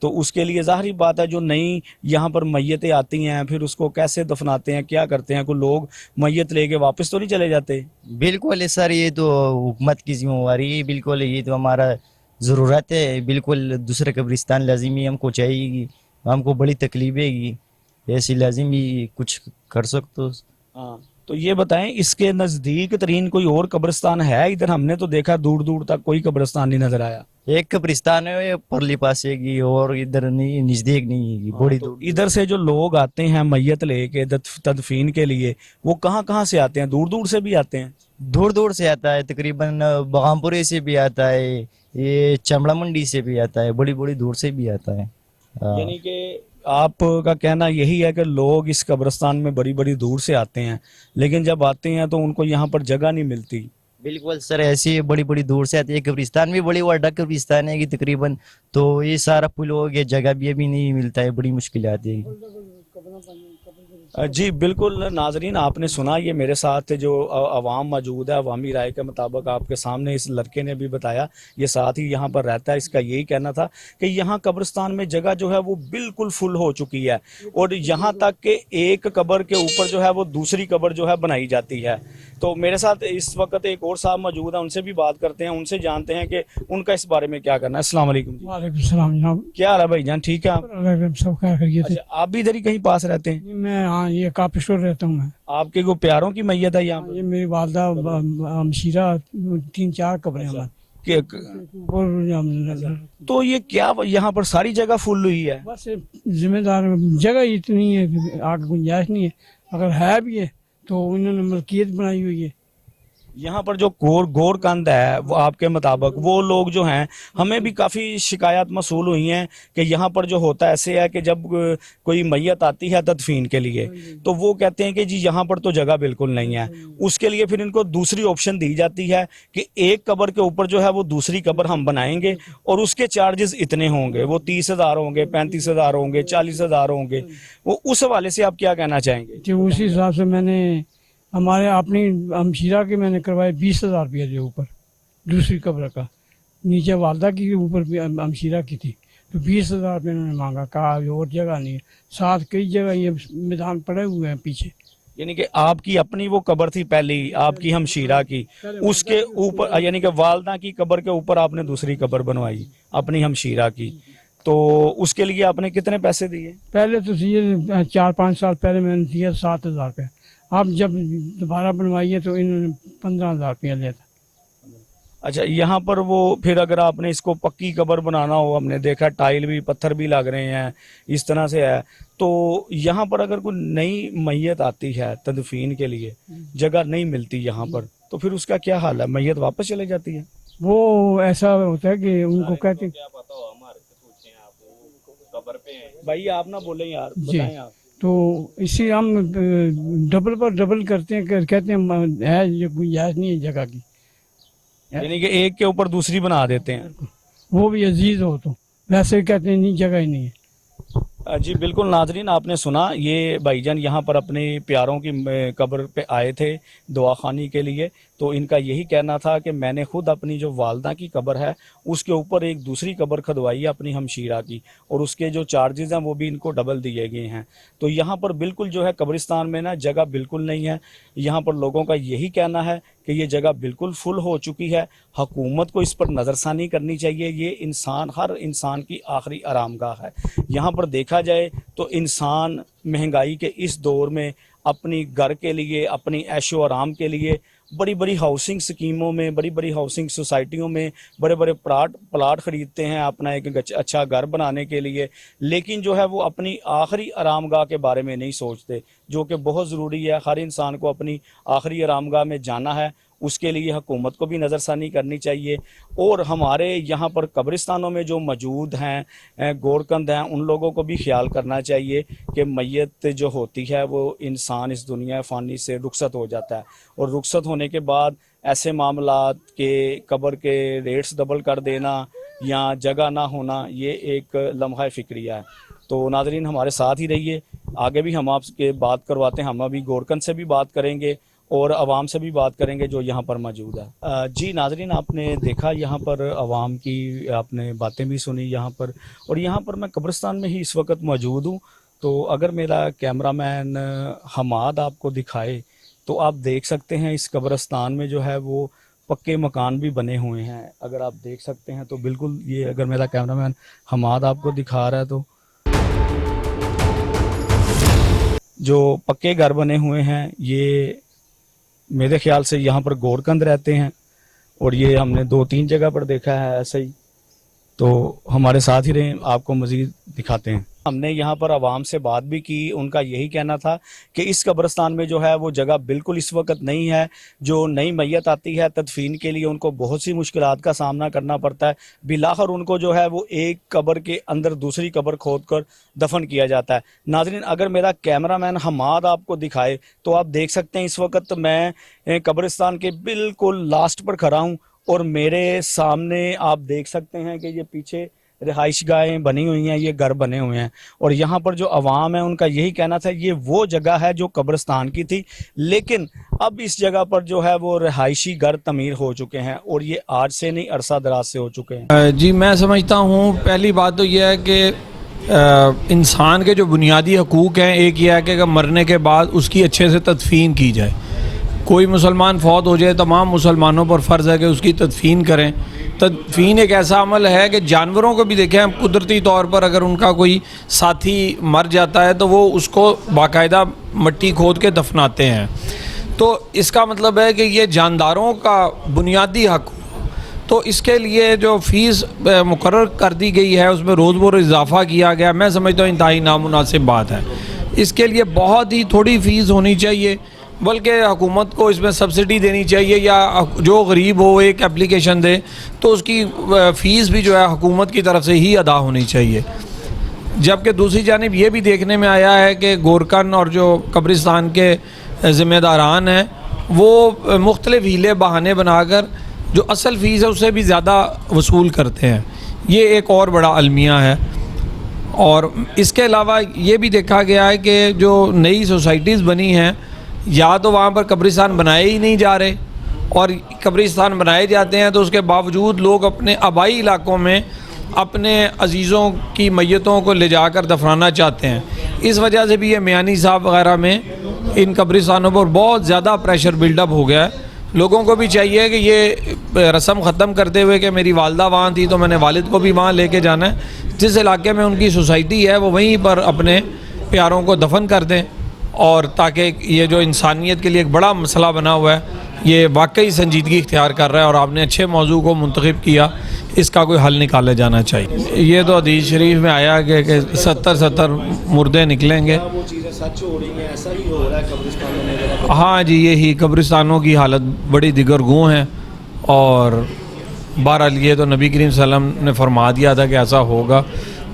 تو اس کے لیے ظاہری بات ہے جو نئی یہاں پر میتیں آتی ہیں پھر اس کو کیسے دفناتے ہیں, کیا کرتے ہیں, کوئی لوگ میت لے کے واپس تو نہیں چلے جاتے؟ بالکل سر, یہ تو حکومت کی ذمہ داری ہے, بالکل یہ تو ہمارا ضرورت ہے, بالکل دوسرے قبرستان لازمی ہم کو چاہیے گی, ہم کو بڑی تکلیفیں گی, ایسی لازمی کچھ کر سکتے. ہاں تو یہ بتائیں اس کے نزدیک ترین کوئی اور قبرستان ہے ادھر؟ ہم نے تو دیکھا دور دور تک کوئی قبرستان نہیں نظر آیا. ایک قبرستان ہے پرلی پاسے کی, اور ادھر نہیں, نزدیک نہیں ہے, بڑی تو دور. ادھر سے جو لوگ آتے ہیں میت لے کے تدفین کے لیے, وہ کہاں کہاں سے آتے ہیں؟ دور دور سے بھی آتے ہیں؟ دور دور سے آتا ہے, تقریباً بغامپورے سے بھی آتا ہے, یہ چمڑا منڈی سے بھی آتا ہے, بڑی بڑی دور سے بھی آتا ہے. یعنی کہ آپ کا کہنا یہی ہے کہ لوگ اس قبرستان میں بڑی بڑی دور سے آتے ہیں, لیکن جب آتے ہیں تو ان کو یہاں پر جگہ نہیں ملتی. بالکل سر, ایسی بڑی بڑی دور سے آتی ہے. قبرستان بھی بڑی بڑا قبرستان ہے کہ تقریباً, تو یہ سارا پل ہو گیا, جگہ بھی ابھی نہیں ملتا ہے, بڑی مشکلات ہے. جی بالکل ناظرین, آپ نے سنا, یہ میرے ساتھ جو عوام موجود ہے, عوامی رائے کے مطابق آپ کے سامنے اس لڑکے نے بھی بتایا, یہ ساتھ ہی یہاں پر رہتا ہے, اس کا یہی کہنا تھا کہ یہاں قبرستان میں جگہ جو ہے وہ بالکل فل ہو چکی ہے, اور یہاں تک کہ ایک قبر کے اوپر جو ہے وہ دوسری قبر جو ہے بنائی جاتی ہے. تو میرے ساتھ اس وقت ایک اور صاحب موجود ہیں, ان سے بھی بات کرتے ہیں, ان سے جانتے ہیں کہ ان کا اس بارے میں کیا کرنا ہے. السلام علیکم جی. وعلیکم السلام جناب. کیا حال ہے بھائی جان, ٹھیک ہے آپ؟ سب کیا کریے تھے. اچھا, آپ بھی ادھر ہی کہیں پاس رہتے ہیں؟ میں ہاں یہ کاپی اسٹور رہتا ہوں. میں آپ کے کو پیاروں کی میت ہے یہاں پر؟ یہ میری والدہ ہمشیرہ 3-4 قبریں ہمارے. تو یہ کیا یہاں پر ساری جگہ فل ہوئی ہے؟ بس ذمہ دار جگہ اتنی ہے کہ آگے گنجائش نہیں ہے, اگر ہے بھی ہے تو انہوں نے ملکیت بنائی ہوئی ہے. یہاں پر جو گور کند ہے وہ آپ کے مطابق, وہ لوگ جو ہیں, ہمیں بھی کافی شکایات موصول ہوئی ہیں کہ یہاں پر جو ہوتا ہے ایسے ہے کہ جب کوئی میت آتی ہے تدفین کے لیے تو وہ کہتے ہیں کہ جی یہاں پر تو جگہ بالکل نہیں ہے. اس کے لیے پھر ان کو دوسری آپشن دی جاتی ہے کہ ایک قبر کے اوپر جو ہے وہ دوسری قبر ہم بنائیں گے, اور اس کے چارجز اتنے ہوں گے, وہ 30,000 ہوں گے, 35,000 ہوں گے, 40,000 ہوں گے. وہ اس حوالے سے آپ کیا کہنا چاہیں گے؟ کہ اسی حساب سے میں نے ہمارے اپنی ہمشیرہ کے میں نے کروائے 20,000 روپیہ جو اوپر دوسری قبر کا, نیچے والدہ کی اوپر بھی ہمشیرہ کی تھی, تو 20,000 روپیہ انہوں نے مانگا. کہا اور جگہ نہیں ہے, ساتھ کئی جگہ یہ میدان پڑے ہوئے ہیں پیچھے. یعنی کہ آپ کی اپنی وہ قبر تھی پہلی, آپ کی ہمشیرہ کی, اس کے اوپر یعنی کہ والدہ کی قبر کے اوپر آپ نے دوسری قبر بنوائی اپنی ہمشیرہ کی, تو اس کے لیے آپ نے کتنے پیسے دیے؟ پہلے تو یہ 4-5 سال پہلے میں نے دیا 7,000 روپیہ. اب جب دوبارہ بنوائی ہے تو انہوں نے 15,000 روپیہ لیا تھا. اچھا, یہاں پر وہ پھر اگر آپ نے اس کو پکی قبر بنانا ہو, ہم نے دیکھا ٹائل بھی پتھر بھی لگ رہے ہیں, اس طرح سے ہے, تو یہاں پر اگر کوئی نئی میت آتی ہے تدفین کے لیے, جگہ نہیں ملتی یہاں پر, تو پھر اس کا کیا حال ہے؟ میت واپس چلے جاتی ہے؟ وہ ایسا ہوتا ہے کہ ان کو کہتے ہیں بھائی آپ نہ بولیں یار, جی, بتائیں آپ. تو اسی ہم ڈبل پر ڈبل کرتے ہیں, کہتے ہیں ہے یہ گنجائش نہیں ہے جگہ کی, یعنی کہ ایک کے اوپر دوسری بنا دیتے ہیں. وہ بھی عزیز ہو تو ویسے کہتے ہیں نہیں جگہ ہی نہیں ہے. جی بالکل ناظرین, آپ نے سنا, یہ بھائی جان یہاں پر اپنے پیاروں کی قبر پہ آئے تھے دعا خوانی کے لیے, تو ان کا یہی کہنا تھا کہ میں نے خود اپنی جو والدہ کی قبر ہے اس کے اوپر ایک دوسری قبر کھدوائی ہے اپنی ہمشیرہ کی, اور اس کے جو چارجز ہیں وہ بھی ان کو ڈبل دیے گئے ہیں. تو یہاں پر بالکل جو ہے قبرستان میں نا جگہ بالکل نہیں ہے. یہاں پر لوگوں کا یہی کہنا ہے کہ یہ جگہ بالکل فل ہو چکی ہے, حکومت کو اس پر نظر ثانی کرنی چاہیے. یہ انسان, ہر انسان کی آخری آرام گاہ ہے. یہاں پر دیکھا جائے تو انسان مہنگائی کے اس دور میں اپنی گھر کے لیے, اپنی عیش و آرام کے لیے بڑی بڑی ہاؤسنگ سکیموں میں, بڑی بڑی ہاؤسنگ سوسائٹیوں میں بڑے بڑے پلاٹ خریدتے ہیں اپنا ایک اچھا گھر بنانے کے لیے, لیکن جو ہے وہ اپنی آخری آرام گاہ کے بارے میں نہیں سوچتے, جو کہ بہت ضروری ہے. ہر انسان کو اپنی آخری آرام گاہ میں جانا ہے, اس کے لیے حکومت کو بھی نظر ثانی کرنی چاہیے. اور ہمارے یہاں پر قبرستانوں میں جو موجود ہیں گورکند ہیں, ان لوگوں کو بھی خیال کرنا چاہیے کہ میت جو ہوتی ہے وہ انسان اس دنیا فانی سے رخصت ہو جاتا ہے, اور رخصت ہونے کے بعد ایسے معاملات کے قبر کے ریٹس ڈبل کر دینا یا جگہ نہ ہونا, یہ ایک لمحہ فکریہ ہے. تو ناظرین ہمارے ساتھ ہی رہیے, آگے بھی ہم آپ کے بات کرواتے ہیں, ہم ابھی گورکند سے بھی بات کریں گے, اور عوام سے بھی بات کریں گے جو یہاں پر موجود ہے۔ جی ناظرین، آپ نے دیکھا یہاں پر عوام کی آپ نے باتیں بھی سنی یہاں پر، اور یہاں پر میں قبرستان میں ہی اس وقت موجود ہوں۔ تو اگر میرا کیمرہ مین حماد آپ کو دکھائے تو آپ دیکھ سکتے ہیں اس قبرستان میں جو ہے وہ پکے مکان بھی بنے ہوئے ہیں، اگر آپ دیکھ سکتے ہیں تو بالکل یہ اگر میرا کیمرہ مین حماد آپ کو دکھا رہا ہے تو جو پکے گھر بنے ہوئے ہیں یہ میرے خیال سے یہاں پر گورکند رہتے ہیں، اور یہ ہم نے 2-3 جگہ پر دیکھا ہے ایسے ہی۔ تو ہمارے ساتھ ہی رہیں، آپ کو مزید دکھاتے ہیں۔ ہم نے یہاں پر عوام سے بات بھی کی، ان کا یہی کہنا تھا کہ اس قبرستان میں جو ہے وہ جگہ بالکل اس وقت نہیں ہے، جو نئی میت آتی ہے تدفین کے لیے ان کو بہت سی مشکلات کا سامنا کرنا پڑتا ہے، بالآخر ان کو جو ہے وہ ایک قبر کے اندر دوسری قبر کھود کر دفن کیا جاتا ہے۔ ناظرین، اگر میرا کیمرہ مین حماد آپ کو دکھائے تو آپ دیکھ سکتے ہیں اس وقت میں قبرستان کے بالکل لاسٹ پر کھڑا ہوں، اور میرے سامنے آپ دیکھ سکتے ہیں کہ یہ پیچھے رہائش گاہیں بنی ہوئی ہیں، یہ گھر بنے ہوئے ہیں، اور یہاں پر جو عوام ہے ان کا یہی کہنا تھا یہ وہ جگہ ہے جو قبرستان کی تھی، لیکن اب اس جگہ پر جو ہے وہ رہائشی گھر تعمیر ہو چکے ہیں، اور یہ آج سے نہیں عرصہ دراز سے ہو چکے ہیں۔ جی میں سمجھتا ہوں پہلی بات تو یہ ہے کہ انسان کے جو بنیادی حقوق ہیں، ایک یہ ہے کہ مرنے کے بعد اس کی اچھے سے تدفین کی جائے۔ کوئی مسلمان فوت ہو جائے، تمام مسلمانوں پر فرض ہے کہ اس کی تدفین کریں۔ تدفین ایک ایسا عمل ہے کہ جانوروں کو بھی دیکھیں، قدرتی طور پر اگر ان کا کوئی ساتھی مر جاتا ہے تو وہ اس کو باقاعدہ مٹی کھود کے دفناتے ہیں، تو اس کا مطلب ہے کہ یہ جانداروں کا بنیادی حق۔ تو اس کے لیے جو فیس مقرر کر دی گئی ہے اس میں روز بروز اضافہ کیا گیا، میں سمجھتا ہوں انتہائی نامناسب بات ہے۔ اس کے لیے بہت ہی تھوڑی فیس ہونی چاہیے، بلکہ حکومت کو اس میں سبسڈی دینی چاہیے، یا جو غریب ہو ایک اپلیکیشن دے تو اس کی فیس بھی جو ہے حکومت کی طرف سے ہی ادا ہونی چاہیے۔ جبکہ دوسری جانب یہ بھی دیکھنے میں آیا ہے کہ گورکن اور جو قبرستان کے ذمہ داران ہیں وہ مختلف ہیلے بہانے بنا کر جو اصل فیس ہے اس سے بھی زیادہ وصول کرتے ہیں، یہ ایک اور بڑا المیہ ہے۔ اور اس کے علاوہ یہ بھی دیکھا گیا ہے کہ جو نئی سوسائٹیز بنی ہیں یا تو وہاں پر قبرستان بنائے ہی نہیں جا رہے، اور قبرستان بنائے جاتے ہیں تو اس کے باوجود لوگ اپنے آبائی علاقوں میں اپنے عزیزوں کی میتوں کو لے جا کر دفنانا چاہتے ہیں۔ اس وجہ سے بھی یہ میانی صاحب وغیرہ میں ان قبرستانوں پر بہت زیادہ پریشر بلڈ اپ ہو گیا ہے۔ لوگوں کو بھی چاہیے کہ یہ رسم ختم کرتے ہوئے کہ میری والدہ وہاں تھی تو میں نے والد کو بھی وہاں لے کے جانا ہے، جس علاقے میں ان کی سوسائٹی ہے وہ وہیں پر اپنے پیاروں کو دفن کر دیں، اور تاکہ یہ جو انسانیت کے لیے ایک بڑا مسئلہ بنا ہوا ہے یہ واقعی سنجیدگی اختیار کر رہا ہے، اور آپ نے اچھے موضوع کو منتخب کیا، اس کا کوئی حل نکالا جانا چاہیے۔ یہ تو حدیث شریف میں آیا کہ 70 مردے نکلیں گے۔ وہ چیزیں سچ ہو رہی ہیں، ایسا ہی ہو رہا ہے قبرستانوں میں؟ ہاں جی، یہی قبرستانوں کی حالت بڑی دیگرگوں ہیں، اور بہرحال یہ تو نبی کریم صلی اللہ علیہ وسلم نے فرما دیا تھا کہ ایسا ہوگا،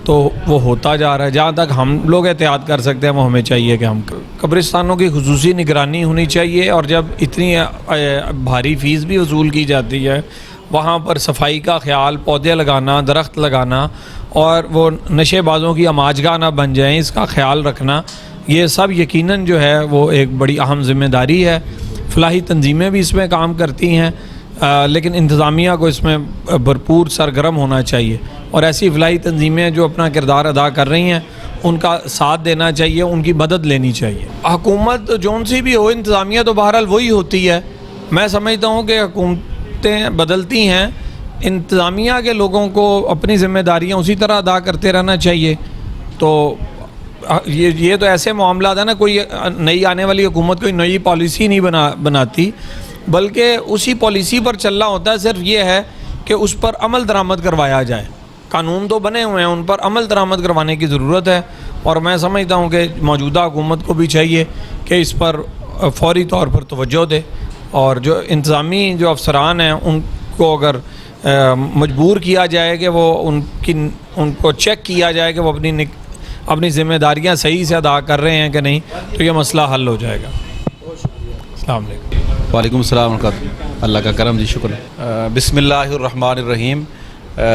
تو وہ ہوتا جا رہا ہے۔ جہاں تک ہم لوگ احتیاط کر سکتے ہیں وہ ہمیں چاہیے کہ ہم قبرستانوں کی خصوصی نگرانی ہونی چاہیے، اور جب اتنی بھاری فیس بھی وصول کی جاتی ہے وہاں پر صفائی کا خیال، پودے لگانا، درخت لگانا، اور وہ نشے بازوں کی اماجگاہ نہ بن جائیں اس کا خیال رکھنا، یہ سب یقیناً جو ہے وہ ایک بڑی اہم ذمہ داری ہے۔ فلاحی تنظیمیں بھی اس میں کام کرتی ہیں، لیکن انتظامیہ کو اس میں بھرپور سرگرم ہونا چاہیے، اور ایسی فلاحی تنظیمیں جو اپنا کردار ادا کر رہی ہیں ان کا ساتھ دینا چاہیے، ان کی مدد لینی چاہیے۔ حکومت جون سی بھی ہو، انتظامیہ تو بہرحال وہی ہوتی ہے۔ میں سمجھتا ہوں کہ حکومتیں بدلتی ہیں، انتظامیہ کے لوگوں کو اپنی ذمہ داریاں اسی طرح ادا کرتے رہنا چاہیے۔ تو یہ تو ایسے معاملات ہیں نا، کوئی نئی آنے والی حکومت کوئی نئی پالیسی نہیں بناتی، بلکہ اسی پالیسی پر چلنا ہوتا ہے۔ صرف یہ ہے کہ اس پر عمل درآمد کروایا جائے۔ قانون تو بنے ہوئے ہیں، ان پر عمل درآمد کروانے کی ضرورت ہے، اور میں سمجھتا ہوں کہ موجودہ حکومت کو بھی چاہیے کہ اس پر فوری طور پر توجہ دے، اور جو انتظامی جو افسران ہیں ان کو اگر مجبور کیا جائے کہ وہ ان کو چیک کیا جائے کہ وہ اپنی ذمہ داریاں صحیح سے ادا کر رہے ہیں کہ نہیں، تو یہ مسئلہ حل ہو جائے گا۔ السلام علیکم۔ وعلیکم السلام ورحمۃ اللہ۔ اللہ کا کرم جی، شکر۔ بسم اللہ الرحمن الرحیم۔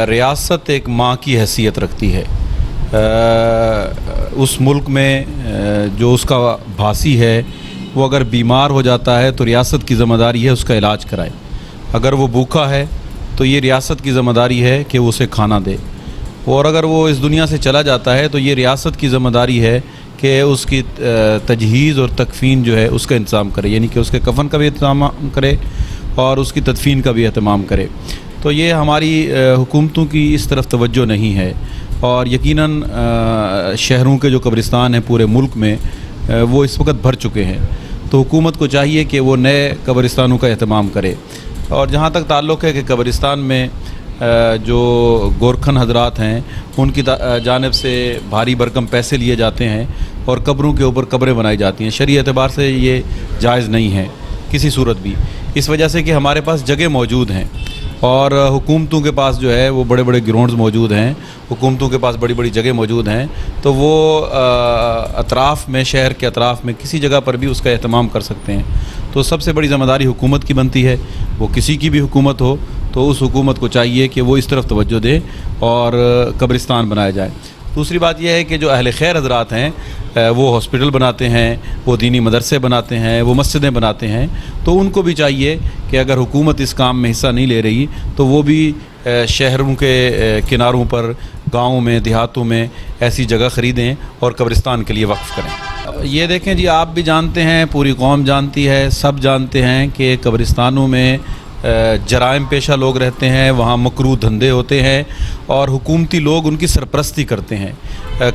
ریاست ایک ماں کی حیثیت رکھتی ہے۔ اس ملک میں جو اس کا بھاسی ہے وہ اگر بیمار ہو جاتا ہے تو ریاست کی ذمہ داری ہے اس کا علاج کرائے. اگر وہ بھوکا ہے تو یہ ریاست کی ذمہ داری ہے کہ وہ اسے کھانا دے. اور اگر وہ اس دنیا سے چلا جاتا ہے تو یہ ریاست کی ذمہ داری ہے کہ اس کی تجہیز اور تکفین جو ہے اس کا انتظام کرے, یعنی کہ اس کے کفن کا بھی اہتمام کرے اور اس کی تدفین کا بھی اہتمام کرے. تو یہ ہماری حکومتوں کی اس طرف توجہ نہیں ہے, اور یقیناً شہروں کے جو قبرستان ہیں پورے ملک میں وہ اس وقت بھر چکے ہیں. تو حکومت کو چاہیے کہ وہ نئے قبرستانوں کا اہتمام کرے. اور جہاں تک تعلق ہے کہ قبرستان میں جو گورکھن حضرات ہیں ان کی جانب سے بھاری بھرکم پیسے لیے جاتے ہیں اور قبروں کے اوپر قبریں بنائی جاتی ہیں, شرعی اعتبار سے یہ جائز نہیں ہے کسی صورت بھی, اس وجہ سے کہ ہمارے پاس جگہ موجود ہیں اور حکومتوں کے پاس جو ہے وہ بڑے بڑے گراؤنڈز موجود ہیں, حکومتوں کے پاس بڑی بڑی جگہ موجود ہیں. تو وہ اطراف میں, شہر کے اطراف میں کسی جگہ پر بھی اس کا اہتمام کر سکتے ہیں. تو سب سے بڑی ذمہ داری حکومت کی بنتی ہے, وہ کسی کی بھی حکومت ہو تو اس حکومت کو چاہیے کہ وہ اس طرف توجہ دے اور قبرستان بنایا جائے. دوسری بات یہ ہے کہ جو اہل خیر حضرات ہیں وہ ہاسپٹل بناتے ہیں, وہ دینی مدرسے بناتے ہیں, وہ مسجدیں بناتے ہیں. تو ان کو بھی چاہیے کہ اگر حکومت اس کام میں حصہ نہیں لے رہی تو وہ بھی شہروں کے کناروں پر, گاؤں میں, دیہاتوں میں ایسی جگہ خریدیں اور قبرستان کے لیے وقف کریں. یہ دیکھیں جی, آپ بھی جانتے ہیں, پوری قوم جانتی ہے, سب جانتے ہیں کہ قبرستانوں میں جرائم پیشہ لوگ رہتے ہیں, وہاں مکروہ دھندے ہوتے ہیں اور حکومتی لوگ ان کی سرپرستی کرتے ہیں.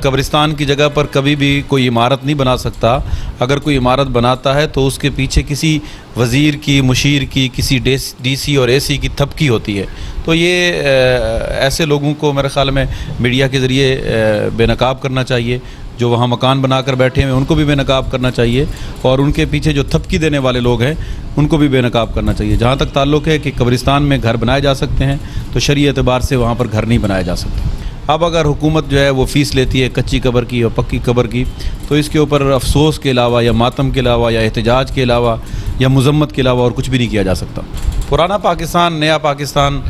قبرستان کی جگہ پر کبھی بھی کوئی عمارت نہیں بنا سکتا. اگر کوئی عمارت بناتا ہے تو اس کے پیچھے کسی وزیر کی, مشیر کی, کسی ڈی سی اور اے سی کی تھپکی ہوتی ہے. تو یہ ایسے لوگوں کو میرے خیال میں میڈیا کے ذریعے بے نقاب کرنا چاہیے. جو وہاں مکان بنا کر بیٹھے ہیں ان کو بھی بے نقاب کرنا چاہیے, اور ان کے پیچھے جو تھپکی دینے والے لوگ ہیں ان کو بھی بے نقاب کرنا چاہیے. جہاں تک تعلق ہے کہ قبرستان میں گھر بنائے جا سکتے ہیں تو شرعی اعتبار سے وہاں پر گھر نہیں بنائے جا سکتے. اب اگر حکومت جو ہے وہ فیس لیتی ہے کچی قبر کی اور پکی قبر کی, تو اس کے اوپر افسوس کے علاوہ یا ماتم کے علاوہ یا احتجاج کے علاوہ یا مذمت کے علاوہ اور کچھ بھی نہیں کیا جا سکتا. پرانا پاکستان نیا پاکستان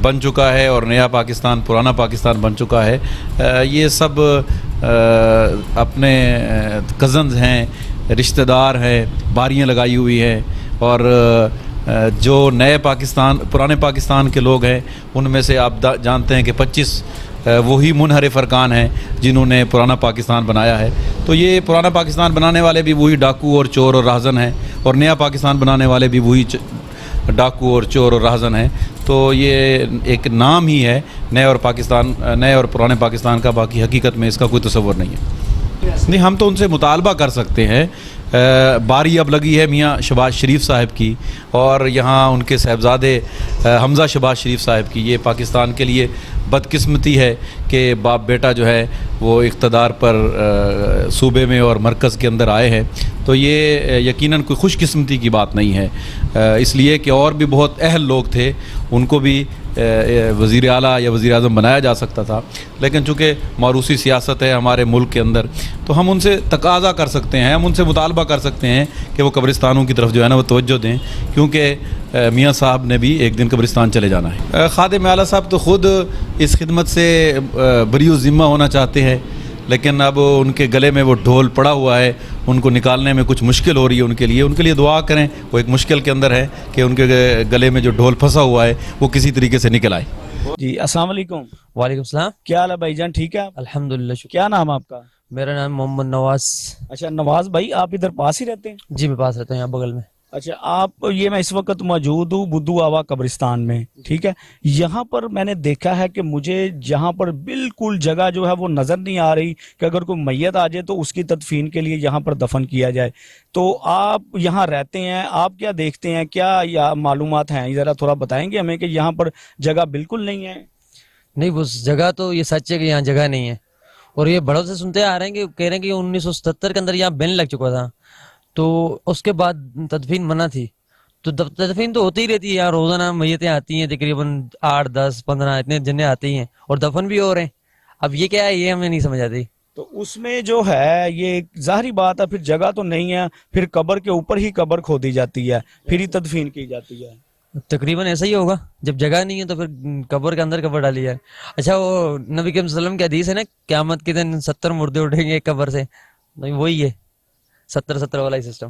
بن چکا ہے اور نیا پاکستان پرانا پاکستان بن چکا ہے. یہ سب اپنے کزنز ہیں, رشتہ دار ہیں, باریاں لگائی ہوئی ہیں, اور جو نئے پاکستان پرانے پاکستان کے لوگ ہیں ان میں سے آپ جانتے ہیں کہ 25 وہی منحرف ارکان ہیں جنہوں نے پرانا پاکستان بنایا ہے. تو یہ پرانا پاکستان بنانے والے بھی وہی ڈاکو اور چور اور راہزن ہیں, اور نیا پاکستان بنانے والے بھی وہی ڈاکو اور چور اور راہزن ہیں. تو یہ ایک نام ہی ہے نئے اور پرانے پاکستان کا, باقی حقیقت میں اس کا کوئی تصور نہیں ہے. نہیں, ہم تو ان سے مطالبہ کر سکتے ہیں. باری اب لگی ہے میاں شہباز شریف صاحب کی اور یہاں ان کے صاحبزادے حمزہ شہباز شریف صاحب کی. یہ پاکستان کے لیے بدقسمتی ہے کہ باپ بیٹا جو ہے وہ اقتدار پر صوبے میں اور مرکز کے اندر آئے ہیں. تو یہ یقیناً کوئی خوش قسمتی کی بات نہیں ہے, اس لیے کہ اور بھی بہت اہل لوگ تھے, ان کو بھی وزیر اعلیٰ یا وزیر اعظم بنایا جا سکتا تھا. لیکن چونکہ موروثی سیاست ہے ہمارے ملک کے اندر, تو ہم ان سے تقاضا کر سکتے ہیں, ہم ان سے مطالبہ کر سکتے ہیں کہ وہ قبرستانوں کی طرف جو ہے نا وہ توجہ دیں, کیونکہ میاں صاحب نے بھی ایک دن قبرستان چلے جانا ہے. خادم اعلیٰ صاحب تو خود اس خدمت سے بری ذمہ ہونا چاہتے ہیں, لیکن اب ان کے گلے میں وہ ڈھول پڑا ہوا ہے, ان کو نکالنے میں کچھ مشکل ہو رہی ہے. ان کے لیے دعا کریں, وہ ایک مشکل کے اندر ہے کہ ان کے گلے میں جو ڈھول پھنسا ہوا ہے وہ کسی طریقے سے نکل آئے. جی السلام علیکم. وعلیکم السلام. کیا حال ہے بھائی جان, ٹھیک ہے آپ؟ الحمدللہ. کیا نام آپ کا؟ میرا نام محمد نواز. اچھا نواز بھائی, آپ ادھر پاس ہی رہتے ہیں؟ جی میں پاس رہتا ہوں, یہاں بغل میں. اچھا, آپ یہ میں اس وقت موجود ہوں بدو آوا قبرستان میں, ٹھیک ہے. یہاں پر میں نے دیکھا ہے کہ مجھے یہاں پر بالکل جگہ جو ہے وہ نظر نہیں آ رہی کہ اگر کوئی میت آ جائے تو اس کی تدفین کے لیے یہاں پر دفن کیا جائے. تو آپ یہاں رہتے ہیں, آپ کیا دیکھتے ہیں, کیا یا معلومات ہیں, ذرا تھوڑا بتائیں گے ہمیں کہ یہاں پر جگہ بالکل نہیں ہے؟ نہیں, وہ جگہ تو یہ سچ ہے کہ یہاں جگہ نہیں ہے, اور یہ بڑوں سے سنتے آ رہے ہیں کہ کہہ رہے ہیں کہ 1977 کے اندر یہاں بین لگ چکا تھا, تو اس کے بعد تدفین منع تھی. تو تدفین تو ہوتی ہی رہتی ہے یار, روزانہ میتیں آتی ہیں تقریباً 8 10 15 اتنے جنے آتی ہیں, اور دفن بھی ہو رہے ہیں. اب یہ کیا ہے یہ ہمیں نہیں سمجھ آتی. تو اس میں جو ہے یہ ظاہری بات ہے, پھر جگہ تو نہیں ہے, پھر قبر کے اوپر ہی قبر کھودی جاتی ہے, پھر ہی تدفین کی جاتی ہے. تقریباً ایسا ہی ہوگا, جب جگہ نہیں ہے تو پھر قبر کے اندر قبر ڈالی جائے. اچھا, وہ نبی کریم صلی اللہ علیہ وسلم کی حدیث ہے نا, قیامت کے دن 70 مردے اٹھیں گے ایک قبر سے, وہی ہے 70 والا ہی سسٹم.